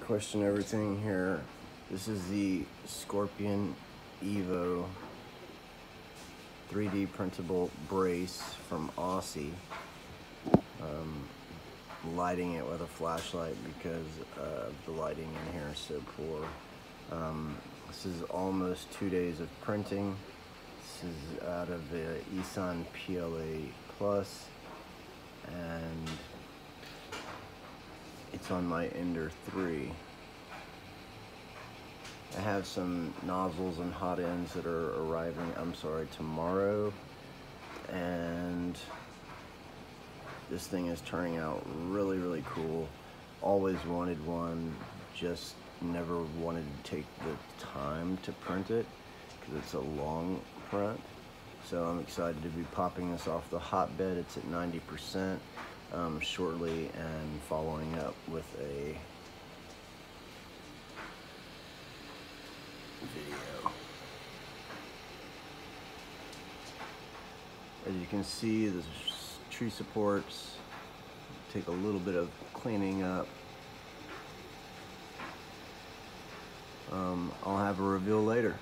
question everything here. This is the Scorpion Evo 3D printable brace from AWCY. Lighting it with a flashlight because the lighting in here is so poor. This is almost 2 days of printing. This is out of the Esun PLA Plus, and it's on my Ender 3. I have some nozzles and hot ends that are arriving, tomorrow, and this thing is turning out really cool. Always wanted one, just never wanted to take the time to print it because it's a long print. So I'm excited to be popping this off the hotbed. It's at 90% shortly, and following up with a video. As you can see, there's tree supports. Take a little bit of cleaning up. I'll have a reveal later.